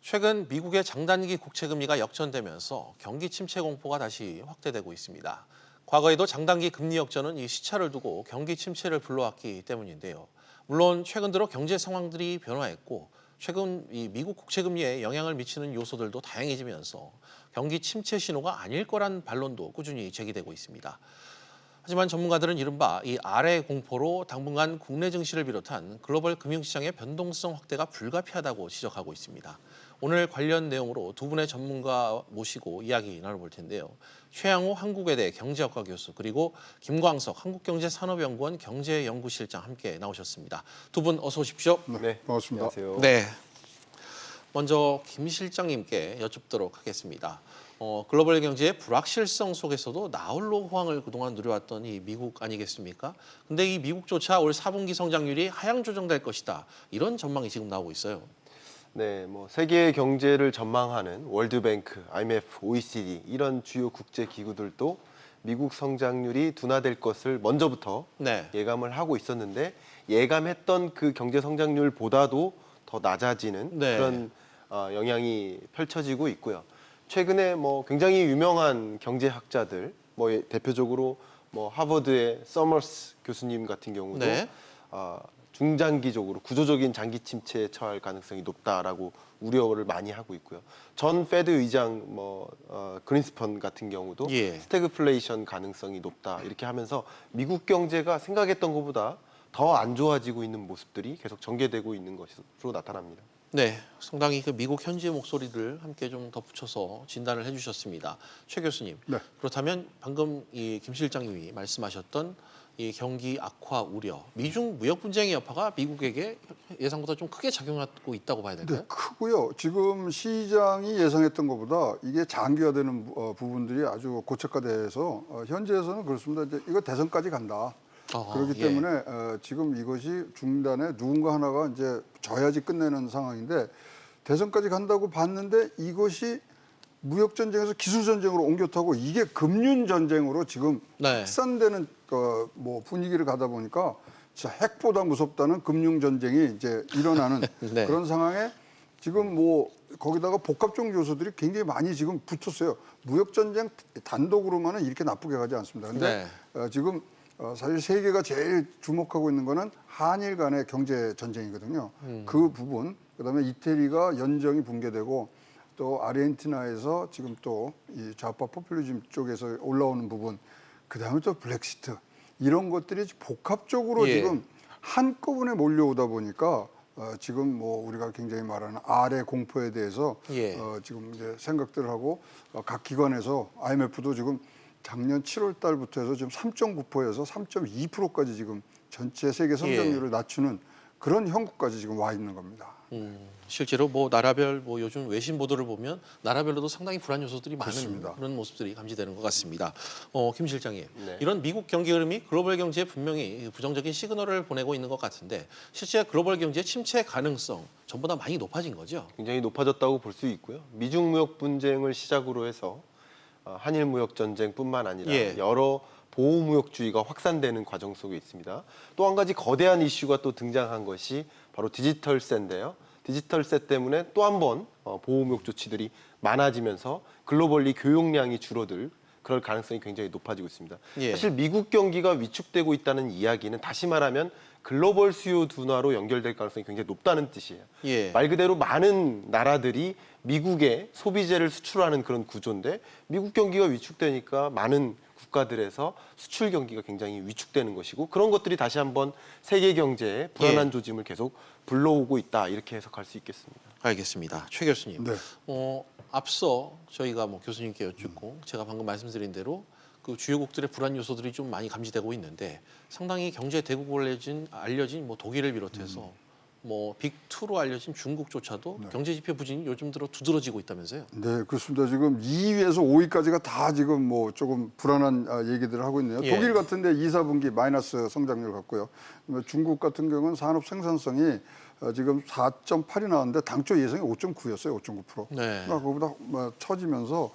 최근 미국의 장단기 국채 금리가 역전되면서 경기 침체 공포가 다시 확대되고 있습니다. 과거에도 장단기 금리 역전은 이 시차를 두고 경기 침체를 불러왔기 때문인데요. 물론 최근 들어 경제 상황들이 변화했고 최근 이 미국 국채 금리에 영향을 미치는 요소들도 다양해지면서 경기 침체 신호가 아닐 거란 반론도 꾸준히 제기되고 있습니다. 하지만 전문가들은 이른바 이 아래 공포로 당분간 국내 증시를 비롯한 글로벌 금융시장의 변동성 확대가 불가피하다고 지적하고 있습니다. 오늘 관련 내용으로 두 분의 전문가 모시고 이야기 나눠볼 텐데요. 최양호 한국외대 경제학과 교수 그리고 김광석 한국경제산업연구원 경제연구실장 함께 나오셨습니다. 두 분 어서 오십시오. 네, 반갑습니다. 안녕하세요. 네. 먼저 김 실장님께 여쭙도록 하겠습니다. 글로벌 경제의 불확실성 속에서도 나홀로 호황을 그동안 누려왔던 이 미국 아니겠습니까? 근데 이 미국조차 올 4분기 성장률이 하향 조정될 것이다. 이런 전망이 지금 나오고 있어요. 네, 세계 경제를 전망하는 월드뱅크, IMF, OECD 이런 주요 국제 기구들도 미국 성장률이 둔화될 것을 먼저부터 네. 예감을 하고 있었는데 예감했던 그 경제 성장률보다도 더 낮아지는 네. 그런 영향이 펼쳐지고 있고요. 최근에 굉장히 유명한 경제학자들, 대표적으로 하버드의 서머스 교수님 같은 경우도 네. 중장기적으로 구조적인 장기 침체에 처할 가능성이 높다라고 우려를 많이 하고 있고요. 전 페드 의장 그린스펀 같은 경우도 예. 스태그플레이션 가능성이 높다 이렇게 하면서 미국 경제가 생각했던 것보다 더 안 좋아지고 있는 모습들이 계속 전개되고 있는 것으로 나타납니다. 네, 상당히 그 미국 현지의 목소리를 함께 좀 덧붙여서 진단을 해주셨습니다. 최 교수님, 네. 그렇다면 방금 이 김 실장님이 말씀하셨던 이 경기 악화 우려, 미중 무역 분쟁의 여파가 미국에게 예상보다 좀 크게 작용하고 있다고 봐야 될까요? 네, 크고요. 지금 시장이 예상했던 것보다 이게 장기화되는 부분들이 아주 고착화돼서 현재에서는 그렇습니다. 이제 이거 대선까지 간다. 그렇기 예. 때문에 지금 이것이 중단에 누군가 하나가 이제 져야지 끝내는 상황인데 대선까지 간다고 봤는데 이것이 무역 전쟁에서 기술 전쟁으로 옮겨 타고 이게 금융 전쟁으로 지금 네. 확산되는 분위기를 가다 보니까 진짜 핵보다 무섭다는 금융 전쟁이 이제 일어나는 네. 그런 상황에 지금 거기다가 복합적 요소들이 굉장히 많이 지금 붙었어요. 무역 전쟁 단독으로만은 이렇게 나쁘게 가지 않습니다. 근데 지금 사실 세계가 제일 주목하고 있는 거는 한일 간의 경제 전쟁이거든요. 그 부분, 그다음에 이태리가 연정이 붕괴되고 또 아르헨티나에서 지금 또 이 좌파 포퓰리즘 쪽에서 올라오는 부분, 그다음에 또 브렉시트 이런 것들이 복합적으로 예. 지금 한꺼번에 몰려오다 보니까 지금 우리가 굉장히 말하는 아래 공포에 대해서 예. 지금 이제 생각들을 하고 각 기관에서 IMF도 지금 작년 7월 달부터 해서 지금 3.9%에서 3.2%까지 지금 전체 세계 성장률을 낮추는 그런 형국까지 지금 와 있는 겁니다. 실제로 나라별 요즘 외신 보도를 보면 나라별로도 상당히 불안 요소들이 많은 그렇습니다. 그런 모습들이 감지되는 것 같습니다. 김 실장님, 네. 이런 미국 경기 흐름이 글로벌 경제에 분명히 부정적인 시그널을 보내고 있는 것 같은데 실제 글로벌 경제 침체 가능성 전보다 많이 높아진 거죠? 굉장히 높아졌다고 볼 수 있고요. 미중 무역 분쟁을 시작으로 해서 한일 무역 전쟁뿐만 아니라 예. 여러 보호 무역주의가 확산되는 과정 속에 있습니다. 또 한 가지 거대한 이슈가 또 등장한 것이 바로 디지털세인데요. 디지털세 때문에 또 한 번 보호 무역 조치들이 많아지면서 글로벌리 교역량이 줄어들 그럴 가능성이 굉장히 높아지고 있습니다. 예. 사실 미국 경기가 위축되고 있다는 이야기는 다시 말하면 글로벌 수요 둔화로 연결될 가능성이 굉장히 높다는 뜻이에요. 예. 말 그대로 많은 나라들이 미국에 소비재를 수출하는 그런 구조인데 미국 경기가 위축되니까 많은 국가들에서 수출 경기가 굉장히 위축되는 것이고 그런 것들이 다시 한번 세계 경제에 불안한 조짐을 계속 불러오고 있다 이렇게 해석할 수 있겠습니다. 알겠습니다. 최 교수님, 네. 앞서 저희가 교수님께 여쭙고 제가 방금 말씀드린 대로 그 주요국들의 불안 요소들이 좀 많이 감지되고 있는데 상당히 경제 대국으로 알려진 독일을 비롯해서 빅2로 알려진 중국조차도 경제 지표 부진이 요즘 들어 두드러지고 있다면서요? 네, 그렇습니다. 지금 2위에서 5위까지가 다 지금 조금 불안한 얘기들을 하고 있네요. 예. 독일 같은데 2, 4분기 마이너스 성장률 같고요. 중국 같은 경우는 산업 생산성이 지금 4.8이 나왔는데 당초 예상이 5.9였어요. 5.9%. 네. 그러니까 그거보다 처지면서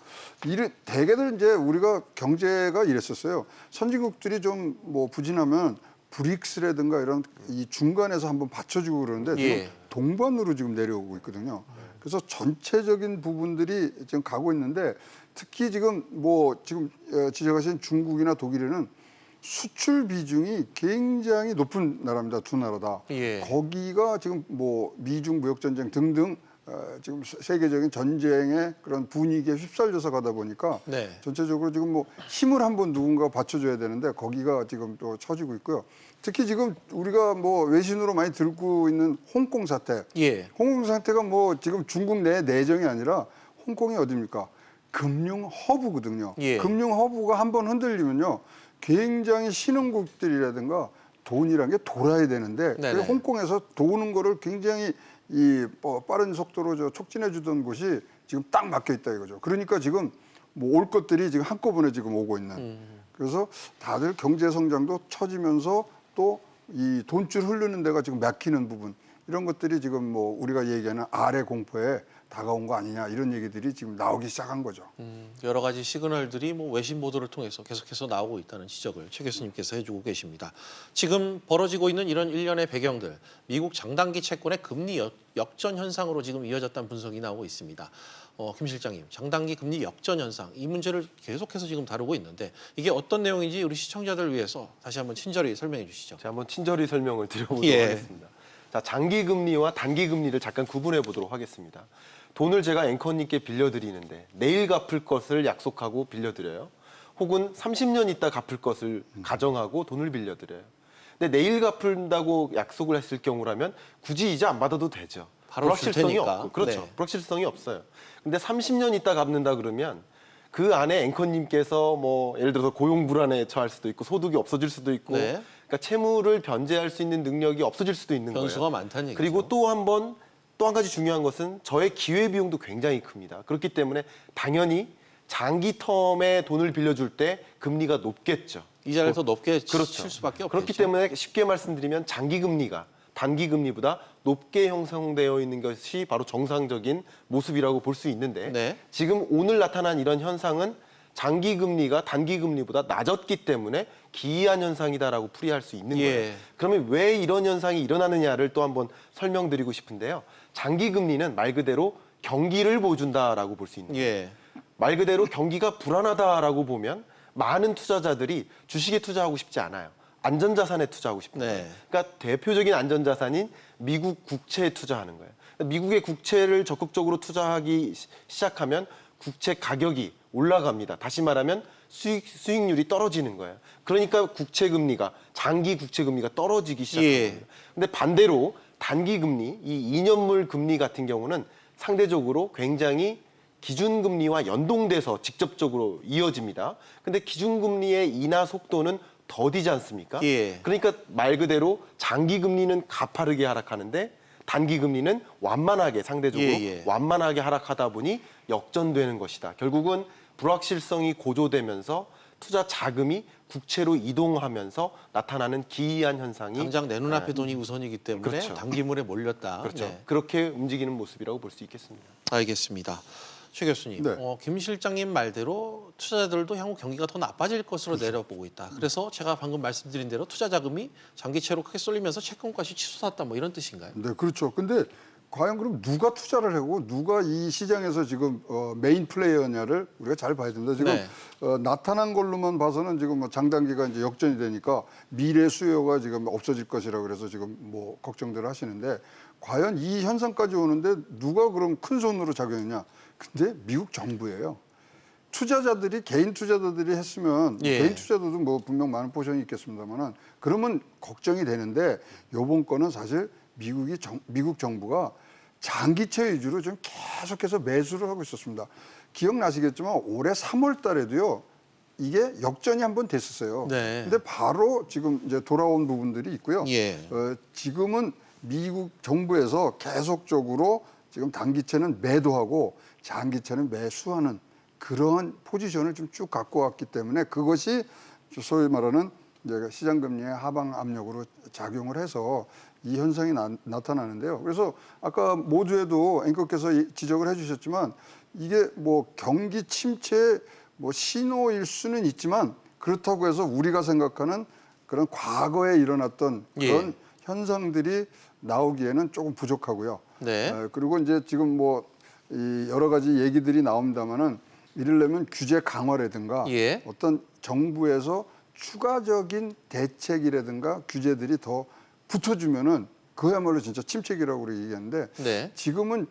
대개들 이제 우리가 경제가 이랬었어요. 선진국들이 좀 부진하면 브릭스라든가 이런 이 중간에서 한번 받쳐주고 그러는데 지금 예. 동반으로 지금 내려오고 있거든요. 그래서 전체적인 부분들이 지금 가고 있는데 특히 지금 지적하신 중국이나 독일에는 수출 비중이 굉장히 높은 나라입니다. 두 나라 다. 예. 거기가 지금 미중 무역 전쟁 등등 지금 세계적인 전쟁의 그런 분위기에 휩쓸려서 가다 보니까 네. 전체적으로 지금 힘을 한번 누군가 받쳐줘야 되는데 거기가 지금 또 처지고 있고요. 특히 지금 우리가 외신으로 많이 듣고 있는 홍콩 사태. 예. 홍콩 사태가 지금 중국 내 내정이 아니라 홍콩이 어디입니까? 금융 허브거든요. 예. 금융 허브가 한번 흔들리면요. 굉장히 신흥국들이라든가 돈이란 게 돌아야 되는데 그 홍콩에서 도는 거를 굉장히 빠른 속도로 촉진해 주던 곳이 지금 딱 막혀 있다 이거죠. 그러니까 지금 올 것들이 지금 한꺼번에 지금 오고 있는. 그래서 다들 경제 성장도 처지면서 또 이 돈줄 흐르는 데가 지금 막히는 부분 이런 것들이 지금 우리가 얘기하는 아래 공포에 다가온 거 아니냐 이런 얘기들이 지금 나오기 시작한 거죠. 여러 가지 시그널들이 외신 보도를 통해서 계속해서 나오고 있다는 지적을 최 교수님께서 해주고 계십니다. 지금 벌어지고 있는 이런 일련의 배경들, 미국 장단기 채권의 금리 역전 현상으로 지금 이어졌다는 분석이 나오고 있습니다. 김 실장님, 장단기 금리 역전 현상, 이 문제를 계속해서 지금 다루고 있는데 이게 어떤 내용인지 우리 시청자들을 위해서 다시 한번 친절히 설명해 주시죠. 제가 한번 친절히 설명을 드려보도록 예. 하겠습니다. 자, 장기 금리와 단기 금리를 잠깐 구분해 보도록 하겠습니다. 돈을 제가 앵커님께 빌려드리는데 내일 갚을 것을 약속하고 빌려드려요. 혹은 30년 있다 갚을 것을 가정하고 돈을 빌려드려요. 근데 내일 갚는다고 약속을 했을 경우라면 굳이 이자 안 받아도 되죠. 바로 줄 테니까. 없고, 그렇죠. 네. 불확실성이 없어요. 근데 30년 있다 갚는다 그러면 그 안에 앵커님께서 예를 들어서 고용 불안에 처할 수도 있고 소득이 없어질 수도 있고 네. 그러니까 채무를 변제할 수 있는 능력이 없어질 수도 있는 거예요. 변수가 많다는 얘기죠. 그리고 또 한 가지 중요한 것은 저의 기회 비용도 굉장히 큽니다. 그렇기 때문에 당연히 장기 텀에 돈을 빌려줄 때 금리가 높겠죠. 이자를 더 높게 그렇죠. 칠 수밖에 없겠죠. 그렇기 때문에 쉽게 말씀드리면 장기 금리가 단기 금리보다 높게 형성되어 있는 것이 바로 정상적인 모습이라고 볼 수 있는데 네. 지금 오늘 나타난 이런 현상은 장기 금리가 단기 금리보다 낮았기 때문에 기이한 현상이다라고 풀이할 수 있는 거예요. 예. 그러면 왜 이런 현상이 일어나느냐를 또 한번 설명드리고 싶은데요. 장기 금리는 말 그대로 경기를 보여준다라고 볼 수 있는 거예요. 예. 말 그대로 경기가 불안하다라고 보면 많은 투자자들이 주식에 투자하고 싶지 않아요. 안전자산에 투자하고 싶은 거예요. 네. 그러니까 대표적인 안전자산인 미국 국채에 투자하는 거예요. 미국의 국채를 적극적으로 투자하기 시작하면 국채 가격이 올라갑니다. 다시 말하면 수익률이 떨어지는 거예요. 그러니까 장기 국채 금리가 떨어지기 시작합니다. 근데 반대로 단기 금리, 이 2년물 금리 같은 경우는 상대적으로 굉장히 기준금리와 연동돼서 직접적으로 이어집니다. 근데 기준금리의 인하 속도는 더디지 않습니까? 예. 그러니까 말 그대로 장기 금리는 가파르게 하락하는데 단기 금리는 완만하게 상대적으로 완만하게 하락하다 보니 역전되는 것이다. 결국은 불확실성이 고조되면서 투자 자금이 국채로 이동하면서 나타나는 기이한 현상이 당장 내 눈앞에 돈이 우선이기 때문에 그렇죠. 단기물에 몰렸다. 그렇죠. 네. 그렇게 움직이는 모습이라고 볼 수 있겠습니다. 알겠습니다. 최 교수님, 네. 김 실장님 말대로 투자자들도 향후 경기가 더 나빠질 것으로 내려보고 있다. 그래서 제가 방금 말씀드린 대로 투자 자금이 장기채로 크게 쏠리면서 채권값이 치솟았다. 이런 뜻인가요? 네, 그렇죠. 근데 과연 그럼 누가 투자를 하고 누가 이 시장에서 지금 메인 플레이어냐를 우리가 잘 봐야 됩니다. 지금 네. 나타난 걸로만 봐서는 지금 장단기가 이제 역전이 되니까 미래 수요가 지금 없어질 것이라 그래서 지금 걱정들을 하시는데 과연 이 현상까지 오는데 누가 그럼 큰 손으로 작용했냐? 근데 미국 정부예요. 투자자들이 개인 투자자들이 했으면 개인 투자자도 분명 많은 포션이 있겠습니다만은 그러면 걱정이 되는데 요번 거는 사실 미국 정부가 장기채 위주로 좀 계속해서 매수를 하고 있었습니다. 기억나시겠지만 올해 3월 달에도요. 이게 역전이 한번 됐었어요. 네. 근데 바로 지금 이제 돌아온 부분들이 있고요. 예. 지금은 미국 정부에서 계속적으로 지금 단기채는 매도하고 장기채는 매수하는 그런 포지션을 좀 쭉 갖고 왔기 때문에 그것이 소위 말하는 이제 시장 금리의 하방 압력으로 작용을 해서 이 현상이 나타나는데요. 그래서 아까 모두에도 앵커께서 지적을 해주셨지만 이게 경기 침체 신호일 수는 있지만 그렇다고 해서 우리가 생각하는 그런 과거에 일어났던 그런 현상들이 나오기에는 조금 부족하고요. 네. 그리고 이제 지금 이 여러 가지 얘기들이 나옵니다만은 이르려면 규제 강화라든가 예. 어떤 정부에서 추가적인 대책이라든가 규제들이 더 붙어주면은 그야말로 진짜 침체기라고 우리 얘기하는데 네. 지금은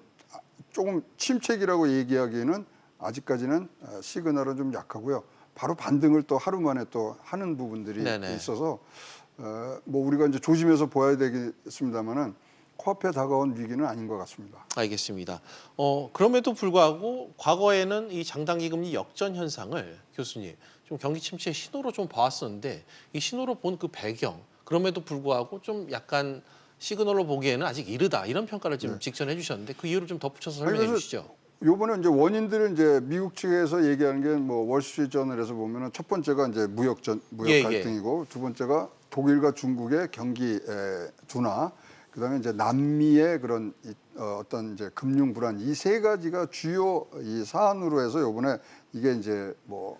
조금 침체기라고 얘기하기에는 아직까지는 시그널은 좀 약하고요. 바로 반등을 또 하루 만에 또 하는 부분들이 네네. 있어서 뭐 우리가 이제 조심해서 봐야 되겠습니다만은 코앞에 다가온 위기는 아닌 것 같습니다. 알겠습니다. 그럼에도 불구하고 과거에는 이 장단기 금리 역전 현상을 교수님 좀 경기 침체 신호로 좀 봐왔었는데 이 신호로 본 그 배경 그럼에도 불구하고 좀 약간 시그널로 보기에는 아직 이르다 이런 평가를 지금 직전해 주셨는데 그 이유를 좀 덧붙여서 설명해 그래서 주시죠. 요번에 이제 원인들은 이제 미국 측에서 얘기하는 게 뭐 월스트리트저널에서 보면은 첫 번째가 이제 무역 예, 갈등이고 두 번째가 독일과 중국의 경기 둔화, 그다음에 이제 남미의 그런 어떤 이제 금융 불안 이 세 가지가 주요 이 사안으로 해서 요번에 이게 이제 뭐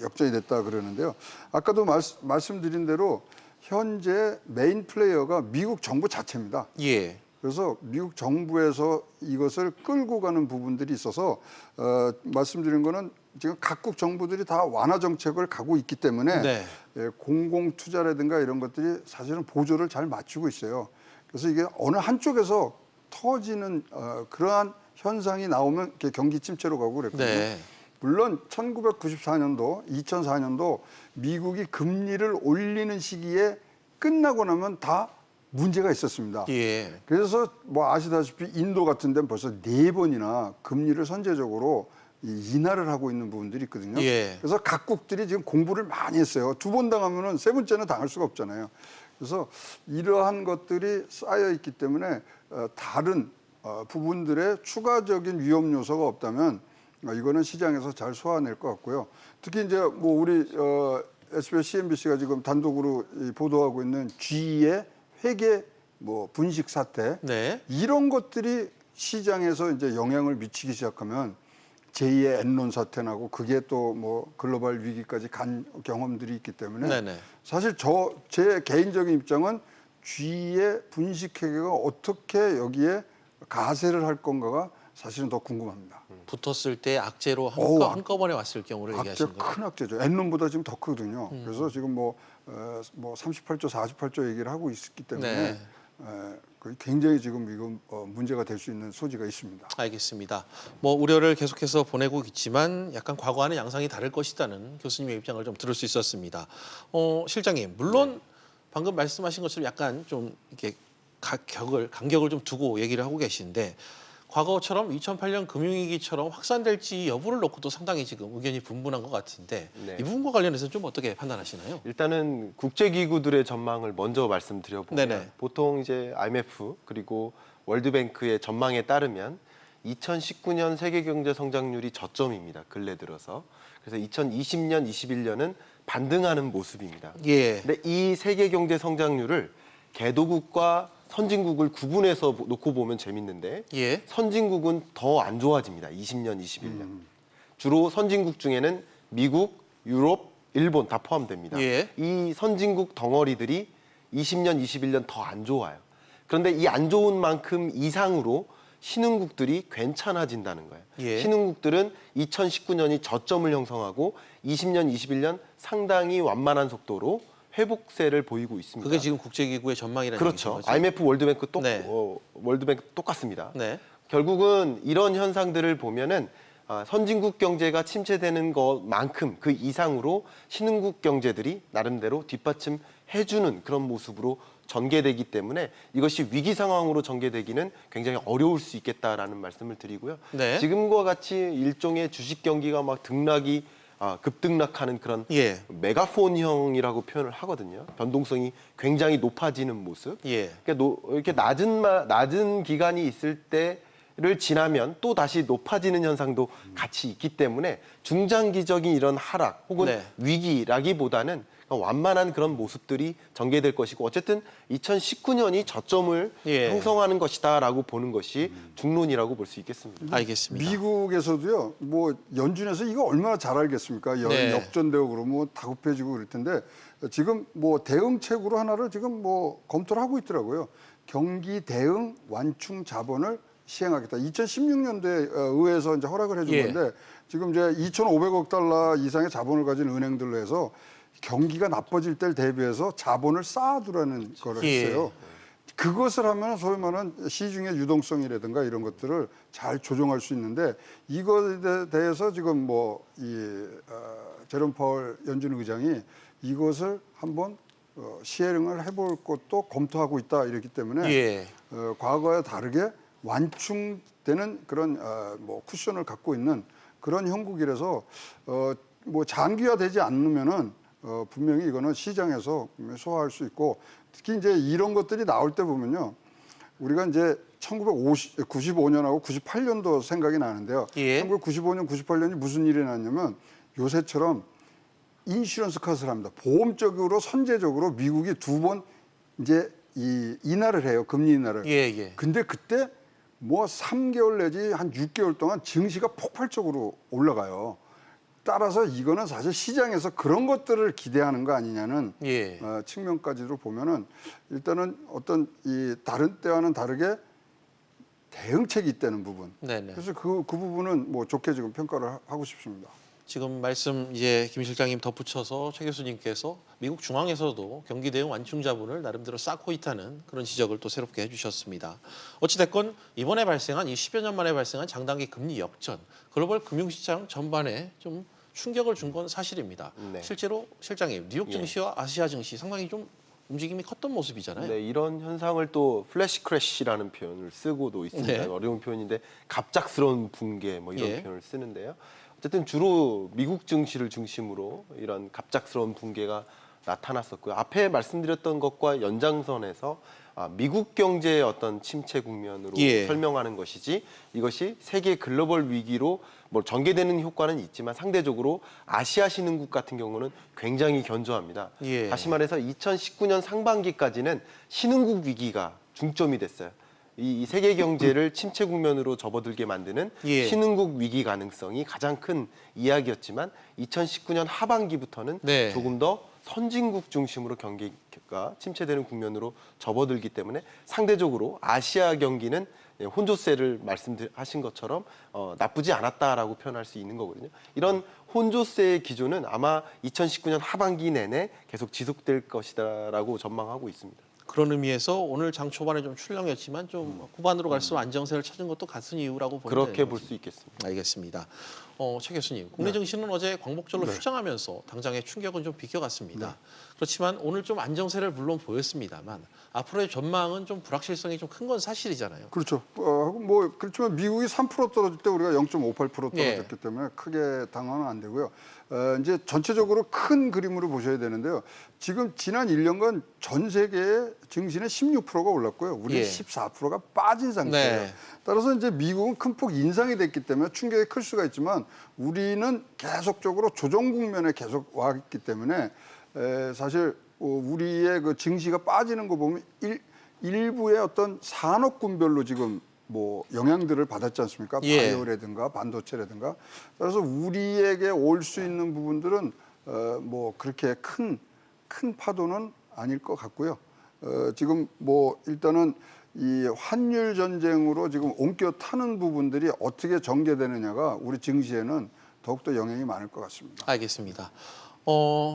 역전이 됐다 그러는데요. 아까도 말씀드린 대로 현재 메인 플레이어가 미국 정부 자체입니다. 예. 그래서 미국 정부에서 이것을 끌고 가는 부분들이 있어서 말씀드린 거는 지금 각국 정부들이 다 완화 정책을 가고 있기 때문에 네. 공공 투자라든가 이런 것들이 사실은 보조를 잘 맞추고 있어요. 그래서 이게 어느 한쪽에서 터지는 그러한 현상이 나오면 이렇게 경기 침체로 가고 그랬거든요. 네. 물론 1994년도, 2004년도 미국이 금리를 올리는 시기에 끝나고 나면 다 문제가 있었습니다. 예. 그래서 뭐 아시다시피 인도 같은 데는 벌써 4번이나 금리를 선제적으로 인하를 하고 있는 부분들이 있거든요. 예. 그래서 각국들이 지금 공부를 많이 했어요. 2번 당하면은 세 번째는 당할 수가 없잖아요. 그래서 이러한 것들이 쌓여 있기 때문에 다른 부분들의 추가적인 위험 요소가 없다면 이거는 시장에서 잘 소화낼 것 같고요. 특히 이제 뭐 우리 SBS, CNBC가 지금 단독으로 보도하고 있는 G의 회계 뭐 분식 사태 네. 이런 것들이 시장에서 이제 영향을 미치기 시작하면 제2의 엔론 사태 나고 그게 또 뭐 글로벌 위기까지 간 경험들이 있기 때문에 네네. 사실 제 개인적인 입장은 G의 분식 회계가 어떻게 여기에 가세를 할 건가가 사실은 더 궁금합니다. 붙었을 때 악재로 한꺼번에 왔을 경우를 악재 얘기하시는 거예요. 큰 악재죠. 엔론보다 지금 더 크거든요. 그래서 지금 뭐 38조, 48조 얘기를 하고 있기 때문에 네. 굉장히 지금 이거 문제가 될 수 있는 소지가 있습니다. 알겠습니다. 뭐 우려를 계속해서 보내고 있지만 약간 과거와는 양상이 다를 것이라는 교수님의 입장을 좀 들을 수 있었습니다. 실장님, 물론 방금 말씀하신 것처럼 약간 좀 이렇게 간격을 좀 두고 얘기를 하고 계신데 과거처럼 2008년 금융위기처럼 확산될지 여부를 놓고도 상당히 지금 의견이 분분한 것 같은데 네. 이 부분과 관련해서 좀 어떻게 판단하시나요? 일단은 국제기구들의 전망을 먼저 말씀드려보면 네네. 보통 이제 IMF 그리고 월드뱅크의 전망에 따르면 2019년 세계 경제 성장률이 저점입니다. 근래 들어서. 그래서 2020년, 21년은 반등하는 모습입니다. 예. 근데 이 세계 경제 성장률을 개도국과 선진국을 구분해서 놓고 보면 재밌는데 예. 선진국은 더 안 좋아집니다. 20년, 21년. 주로 선진국 중에는 미국, 유럽, 일본 다 포함됩니다. 예. 이 선진국 덩어리들이 20년, 21년 더 안 좋아요. 그런데 이 안 좋은 만큼 이상으로 신흥국들이 괜찮아진다는 거예요. 예. 신흥국들은 2019년이 저점을 형성하고 20년, 21년 상당히 완만한 속도로 회복세를 보이고 있습니다. 그게 지금 국제기구의 전망이라는 그렇죠. 얘기죠. IMF, 월드뱅크 네. 월드뱅크 똑같습니다. 네. 결국은 이런 현상들을 보면은 선진국 경제가 침체되는 것만큼 그 이상으로 신흥국 경제들이 나름대로 뒷받침해주는 그런 모습으로 전개되기 때문에 이것이 위기 상황으로 전개되기는 굉장히 어려울 수 있겠다라는 말씀을 드리고요. 네. 지금과 같이 일종의 주식 경기가 막 급등락하는 그런 예. 메가폰형이라고 표현을 하거든요. 변동성이 굉장히 높아지는 모습. 예. 그러니까 이렇게 낮은 기간이 있을 때를 지나면 또 다시 높아지는 현상도 같이 있기 때문에 중장기적인 이런 하락 혹은 네. 위기라기보다는 완만한 그런 모습들이 전개될 것이고 어쨌든 2019년이 저점을 예. 형성하는 것이다라고 보는 것이 중론이라고 볼 수 있겠습니다. 알겠습니다. 미국에서도요, 뭐 연준에서 이거 얼마나 잘 알겠습니까? 네. 역전되고 그러면 다급해지고 그럴 텐데 지금 뭐 대응책으로 하나를 지금 뭐 검토를 하고 있더라고요. 경기 대응 완충 자본을 시행하겠다. 2016년도에 의회에서 이제 허락을 해준 예. 건데 지금 이제 2,500억 달러 이상의 자본을 가진 은행들로 해서 경기가 나빠질 때를 대비해서 자본을 쌓아두라는 거를 예. 했어요. 그것을 하면 소위 말하는 시중의 유동성이라든가 이런 것들을 잘 조정할 수 있는데 이것에 대해서 지금 제롬 파월 연준 의장이 이것을 한번 시행을 해볼 것도 검토하고 있다 이랬기 때문에 예. 과거와 다르게 완충되는 그런 쿠션을 갖고 있는 그런 형국이라서 장기화되지 않으면은 분명히 이거는 시장에서 분명히 소화할 수 있고 특히 이제 이런 것들이 나올 때 보면요 우리가 이제 1995년하고 98년도 생각이 나는데요. 예. 1995년, 98년이 무슨 일이 났냐면 요새처럼 인슈런스 컷을 합니다. 보험적으로 선제적으로 미국이 2번 이제 인하를 해요. 금리 인하를. 예. 근데 그때 3개월 내지 한 6개월 동안 증시가 폭발적으로 올라가요. 따라서 이거는 사실 시장에서 그런 것들을 기대하는 거 아니냐는 예. 측면까지로 보면은 일단은 어떤 이 다른 때와는 다르게 대응책이 있다는 부분. 네네. 그래서 그 부분은 좋게 지금 평가를 하고 싶습니다. 지금 말씀 이제 김 실장님 덧붙여서 최 교수님께서 미국 중앙에서도 경기 대응 완충 자본을 나름대로 쌓고 있다는 그런 지적을 또 새롭게 해주셨습니다. 어찌됐건 이번에 발생한 이 10여 년 만에 발생한 장단기 금리 역전, 글로벌 금융시장 전반에 좀 충격을 준 건 사실입니다. 네. 실제로 실장님 뉴욕 증시와 아시아 증시 상당히 좀 움직임이 컸던 모습이잖아요. 네, 이런 현상을 또 플래시 크래시라는 표현을 쓰고도 있습니다. 네. 어려운 표현인데 갑작스러운 붕괴 이런 예. 표현을 쓰는데요. 어쨌든 주로 미국 증시를 중심으로 이런 갑작스러운 붕괴가 나타났었고요. 앞에 말씀드렸던 것과 연장선에서 미국 경제의 어떤 침체 국면으로 예. 설명하는 것이지 이것이 세계 글로벌 위기로 전개되는 효과는 있지만 상대적으로 아시아 신흥국 같은 경우는 굉장히 견조합니다. 예. 다시 말해서 2019년 상반기까지는 신흥국 위기가 중점이 됐어요. 이 세계 경제를 침체 국면으로 접어들게 만드는 예. 신흥국 위기 가능성이 가장 큰 이야기였지만 2019년 하반기부터는 네. 조금 더 선진국 중심으로 경기가 침체되는 국면으로 접어들기 때문에 상대적으로 아시아 경기는 혼조세를 말씀하신 것처럼 나쁘지 않았다라고 표현할 수 있는 거거든요. 이런 혼조세의 기조는 아마 2019년 하반기 내내 계속 지속될 것이다라고 전망하고 있습니다. 그런 의미에서 오늘 장 초반에 좀 출렁였지만 좀 후반으로 갈수록 안정세를 찾은 것도 같은 이유라고 보는 그렇게 볼 수 있겠습니다. 알겠습니다. 최 교수님, 국내 증시는 어제 광복절로 휴장하면서 당장의 충격은 좀 비껴갔습니다. 그렇지만 오늘 좀 안정세를 물론 보였습니다만 앞으로의 전망은 좀 불확실성이 좀 큰 건 사실이잖아요. 그렇죠. 그렇지만 미국이 3% 떨어질 때 우리가 0.58% 떨어졌기 때문에 크게 당황은 안 되고요. 이제 전체적으로 큰 그림으로 보셔야 되는데요. 지금 지난 1년간 전 세계의 증시는 16%가 올랐고요. 우리는 14%가 빠진 상태예요. 네. 따라서 이제 미국은 큰 폭 인상이 됐기 때문에 충격이 클 수가 있지만 우리는 계속적으로 조정 국면에 계속 와 있기 때문에 사실 우리의 그 증시가 빠지는 거 보면 일부의 어떤 산업군별로 지금 영향들을 받았지 않습니까? 예. 바이오라든가 반도체라든가. 그래서 우리에게 올 수 있는 부분들은 그렇게 큰 파도는 아닐 것 같고요. 지금 일단은 이 환율 전쟁으로 지금 옮겨 타는 부분들이 어떻게 전개되느냐가 우리 증시에는 더욱더 영향이 많을 것 같습니다. 알겠습니다.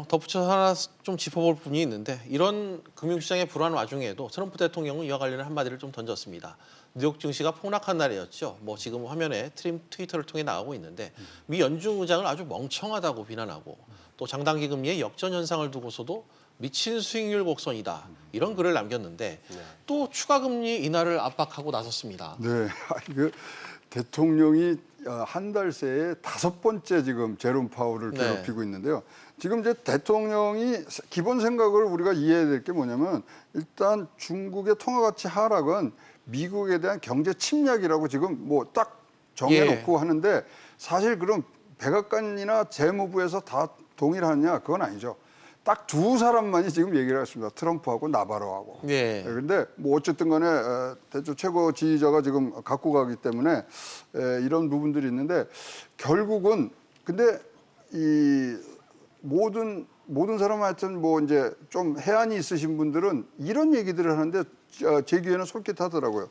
덧붙여서 하나 좀 짚어볼 부분이 있는데 이런 금융시장의 불안 와중에도 트럼프 대통령은 이와 관련해 한마디를 좀 던졌습니다. 뉴욕 증시가 폭락한 날이었죠. 지금 화면에 트위터를 통해 나오고 있는데 미 연준 의장을 아주 멍청하다고 비난하고 또 장단기 금리의 역전 현상을 두고서도 미친 수익률 곡선이다. 이런 글을 남겼는데 또 추가 금리 인하를 압박하고 나섰습니다. 네, 대통령이 한 달 새에 5번째 지금 제롬 파월을 괴롭히고 있는데요. 지금 이제 대통령이 기본 생각을 우리가 이해해야 될 게 뭐냐면 일단 중국의 통화 가치 하락은 미국에 대한 경제 침략이라고 지금 딱 정해놓고 하는데 사실 그럼 백악관이나 재무부에서 다 동의를 하느냐 그건 아니죠. 딱 두 사람만이 지금 얘기를 했습니다. 트럼프하고 나바로하고. 그런데 어쨌든 간에 대중 최고 지지자가 지금 갖고 가기 때문에 이런 부분들이 있는데 결국은 근데 이 모든 사람 하여튼 이제 좀 해안이 있으신 분들은 이런 얘기들을 하는데 제 귀에는 솔깃하더라고요.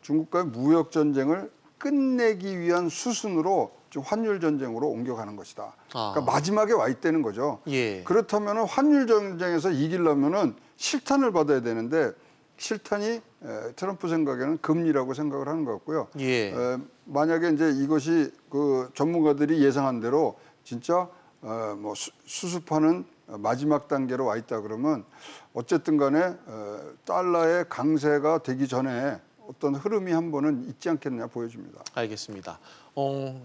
중국과의 무역 전쟁을 끝내기 위한 수순으로 지금 환율 전쟁으로 옮겨가는 것이다. 그러니까 마지막에 와 있다는 거죠. 예. 그렇다면 환율 전쟁에서 이기려면은 실탄을 받아야 되는데 실탄이 트럼프 생각에는 금리라고 생각을 하는 것 같고요. 예. 만약에 이제 이것이 그 전문가들이 예상한 대로 진짜 뭐 수습하는 마지막 단계로 와 있다 그러면 어쨌든 간에 달러의 강세가 되기 전에 어떤 흐름이 한 번은 있지 않겠느냐 보여집니다. 알겠습니다.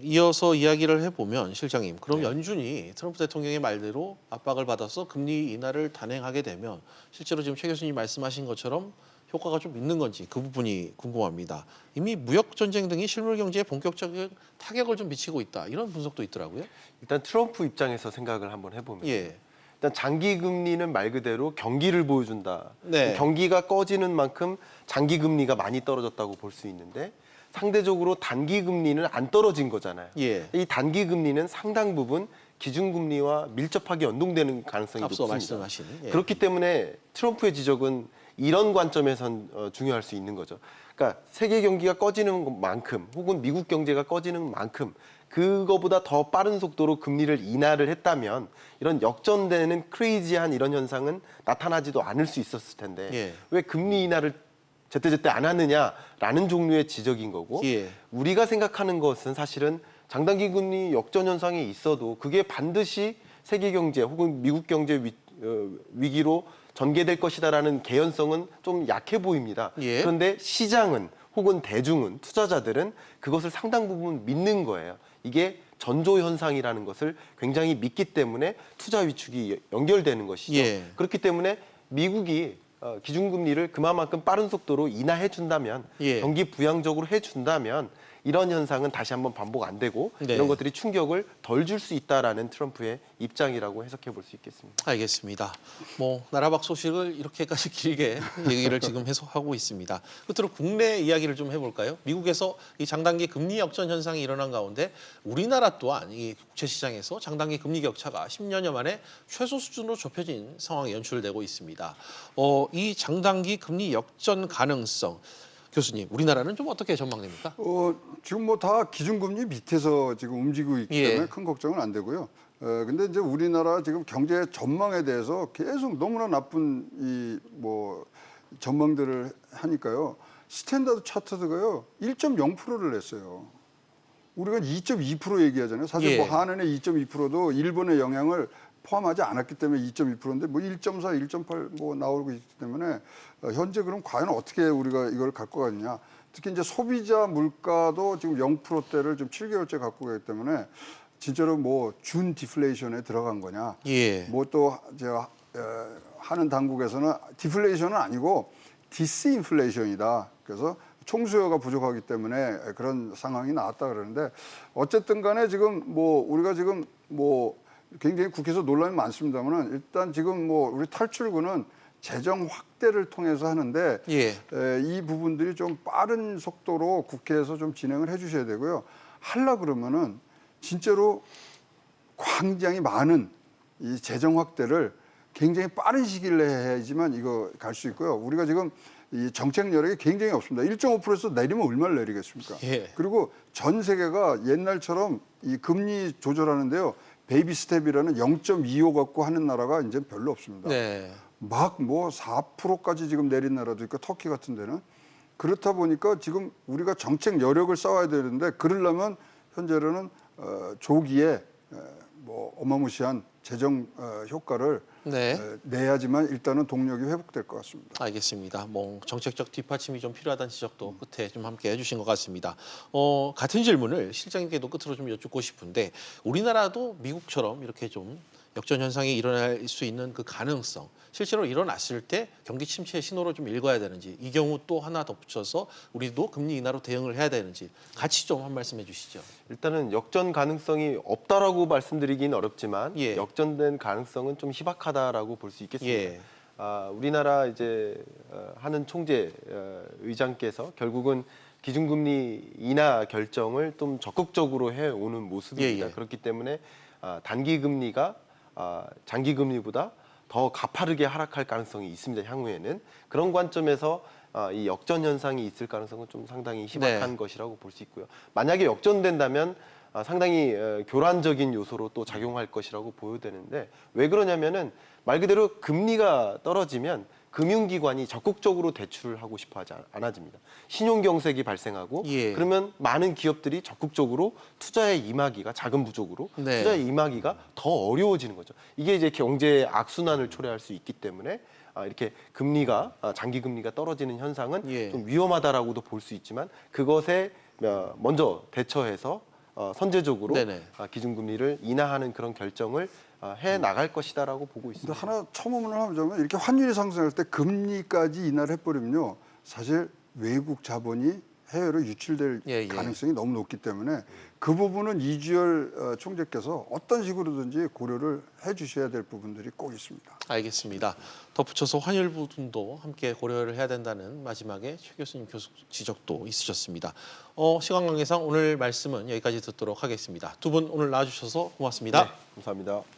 이어서 이야기를 해보면 실장님, 그럼 연준이 트럼프 대통령의 말대로 압박을 받아서 금리 인하를 단행하게 되면 실제로 지금 최 교수님 말씀하신 것처럼 효과가 좀 있는 건지 그 부분이 궁금합니다. 이미 무역 전쟁 등이 실물 경제에 본격적인 타격을 좀 미치고 있다, 이런 분석도 있더라고요. 일단 트럼프 입장에서 생각을 한번 해보면 예. 일단 장기 금리는 말 그대로 경기를 보여준다. 네. 경기가 꺼지는 만큼 장기 금리가 많이 떨어졌다고 볼 수 있는데 상대적으로 단기 금리는 안 떨어진 거잖아요. 예. 이 단기 금리는 상당 부분 기준 금리와 밀접하게 연동되는 가능성이 앞서 높습니다. 말씀하신. 예. 그렇기 때문에 트럼프의 지적은 이런 관점에선 중요할 수 있는 거죠. 그러니까 세계 경기가 꺼지는 만큼 혹은 미국 경제가 꺼지는 만큼 그거보다 더 빠른 속도로 금리를 인하를 했다면 이런 역전되는 크레이지한 이런 현상은 나타나지도 않을 수 있었을 텐데 예. 왜 금리 인하를 제때제때 안 하느냐라는 종류의 지적인 거고 예. 우리가 생각하는 것은 사실은 장단기 금리 역전 현상이 있어도 그게 반드시 세계 경제 혹은 미국 경제 위기로 전개될 것이다라는 개연성은 좀 약해 보입니다. 예. 그런데 시장은 혹은 대중은 투자자들은 그것을 상당 부분 믿는 거예요. 이게 전조 현상이라는 것을 굉장히 믿기 때문에 투자 위축이 연결되는 것이죠. 예. 그렇기 때문에 미국이 기준금리를 그만큼 빠른 속도로 인하해 준다면 예. 경기 부양적으로 해 준다면 이런 현상은 다시 한번 반복 안 되고 네. 이런 것들이 충격을 덜 줄 수 있다라는 트럼프의 입장이라고 해석해 볼 수 있겠습니다. 알겠습니다. 뭐 나라 밖 소식을 이렇게까지 길게 얘기를 지금 해석하고 있습니다. 끝으로 국내 이야기를 좀 해볼까요? 미국에서 이 장단기 금리 역전 현상이 일어난 가운데 우리나라 또한 이 국채 시장에서 장단기 금리 격차가 10년여 만에 최소 수준으로 좁혀진 상황이 연출되고 있습니다. 이 장단기 금리 역전 가능성, 교수님, 우리나라는 좀 어떻게 전망됩니까? 지금 뭐 다 기준금리 밑에서 지금 움직이고 있기 예. 때문에 큰 걱정은 안 되고요. 근데 이제 우리나라 지금 경제 전망에 대해서 계속 너무나 나쁜 이 뭐 전망들을 하니까요. 스탠다드 차트드가요 1.0%를 냈어요. 우리가 2.2% 얘기하잖아요. 사실 예. 뭐 한은의 2.2%도 일본의 영향을 포함하지 않았기 때문에 2.2%인데 뭐 1.4, 1.8 뭐 나오고 있기 때문에 현재 그럼 과연 어떻게 우리가 이걸 갖고 가느냐. 특히 이제 소비자 물가도 지금 0%대를 좀 7개월째 갖고 가기 때문에 진짜로 뭐 준 디플레이션에 들어간 거냐. 예. 뭐 또 제가 하는 당국에서는 디플레이션은 아니고 디스인플레이션이다. 그래서 총수요가 부족하기 때문에 그런 상황이 나왔다 그러는데 어쨌든 간에 지금 뭐 우리가 지금 뭐 굉장히 국회에서 논란이 많습니다만은 일단 지금 뭐 우리 탈출구는 재정 확대를 통해서 하는데 예. 이 부분들이 좀 빠른 속도로 국회에서 좀 진행을 해주셔야 되고요. 하려 그러면은 진짜로 굉장히 많은 이 재정 확대를 굉장히 빠른 시기를 내야지만 이거 갈 수 있고요. 우리가 지금 이 정책 여력이 굉장히 없습니다. 1.5%에서 내리면 얼마를 내리겠습니까? 예. 그리고 전 세계가 옛날처럼 이 금리 조절하는데요. 베이비 스텝이라는 0.25 갖고 하는 나라가 이제 별로 없습니다. 네. 막 뭐 4%까지 지금 내린 나라도 있고 터키 같은 데는 그렇다 보니까 지금 우리가 정책 여력을 쌓아야 되는데 그러려면 현재로는 조기에 뭐 어마무시한 재정 효과를 네. 내야지만 일단은 동력이 회복될 것 같습니다. 알겠습니다. 뭐 정책적 뒷받침이 좀 필요하다는 지적도 끝에 좀 함께 해주신 것 같습니다. 같은 질문을 실장님께도 끝으로 좀 여쭙고 싶은데 우리나라도 미국처럼 이렇게 좀 역전 현상이 일어날 수 있는 그 가능성, 실제로 일어났을 때 경기 침체의 신호를 좀 읽어야 되는지, 이 경우 또 하나 덧붙여서 우리도 금리 인하로 대응을 해야 되는지 같이 좀 한 말씀 해주시죠. 일단은 역전 가능성이 없다라고 말씀드리기는 어렵지만 예. 역전된 가능성은 좀 희박하다라고 볼 수 있겠습니다. 예. 우리나라 이제 하는 총재 의장께서 결국은 기준금리 인하 결정을 좀 적극적으로 해오는 모습입니다. 예, 예. 그렇기 때문에 단기 금리가 장기 금리보다 더 가파르게 하락할 가능성이 있습니다. 향후에는 그런 관점에서 이 역전 현상이 있을 가능성은 좀 상당히 희박한 네. 것이라고 볼 수 있고요. 만약에 역전된다면 상당히 교란적인 요소로 또 작용할 것이라고 보여되는데 왜 그러냐면은 말 그대로 금리가 떨어지면 금융기관이 적극적으로 대출을 하고 싶어 하지 않아집니다. 신용경색이 발생하고 예. 그러면 많은 기업들이 적극적으로 투자에 임하기가 자금 부족으로 네. 투자에 임하기가 더 어려워지는 거죠. 이게 이제 경제의 악순환을 초래할 수 있기 때문에 이렇게 금리가 장기 금리가 떨어지는 현상은 예. 좀 위험하다라고도 볼 수 있지만 그것에 먼저 대처해서 선제적으로 네네. 기준금리를 인하하는 그런 결정을 해 나갈 것이다라고 보고 근데 있습니다. 하나 첨언을 하자면 이렇게 환율이 상승할 때 금리까지 인하를 해버리면요. 사실 외국 자본이 해외로 유출될 예, 예. 가능성이 너무 높기 때문에 그 부분은 이주열 총재께서 어떤 식으로든지 고려를 해주셔야 될 부분들이 꼭 있습니다. 알겠습니다. 덧붙여서 환율 부분도 함께 고려를 해야 된다는 마지막에 최 교수님 지적도 있으셨습니다. 시간 관계상 오늘 말씀은 여기까지 듣도록 하겠습니다. 두 분 오늘 나와주셔서 고맙습니다. 네, 감사합니다.